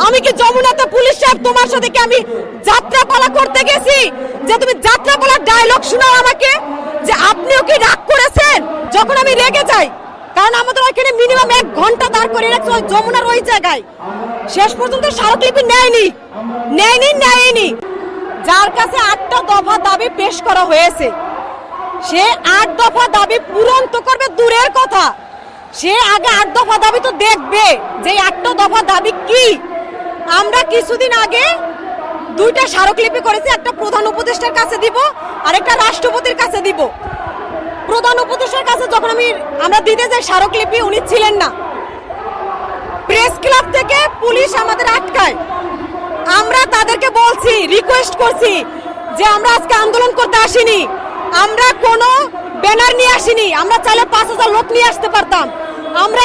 আমি কি যমুনাতে পুলিশ সাহেব তোমার সাথে কি আমি যাত্রাপালা করতে গেছি যে তুমি যাত্রাপালার ডায়লগ শোনাও আমাকে যে আপনিও কি রাগ করেছেন যখন আমি রেগে যাই? কারণ আমাদের ওইখানে মিনিমাম 1 ঘন্টা দাঁড় করে রাখছে ওই যমুনার ওই জায়গায়, শেষ পর্যন্ত স্মারকলিপি নেয়নি। যার কাছে 8টা দফা দাবি পেশ করা হয়েছে, সে 8 দফা দাবি পূরণ তো করবে দূরের কথা, সে আগে 8 দফা দাবি তো দেখবে যে 8টা দফা দাবি কি। আমরা কিছুদিন আগে 2টা স্মারকলিপি করেছি, একটা প্রধান উপদেষ্টার কাছে দিব আর একটা রাষ্ট্রপতির কাছে দিব। প্রধান উপদেষ্টার কাছে যখন আমরা দিতে যাই স্মারকলিপি, উনি ছিলেন না। প্রেস ক্লাব থেকে পুলিশ আমাদের আটকায়, আমরা তাদেরকে বলছি, রিকোয়েস্ট করছি যে আমরা আজকে আন্দোলন করতে আসিনি, আমরা কোনো ব্যানার নিয়ে আসিনি, আমরা চাইলে 5000 লোক নিয়ে আসতে পারতাম। আমরা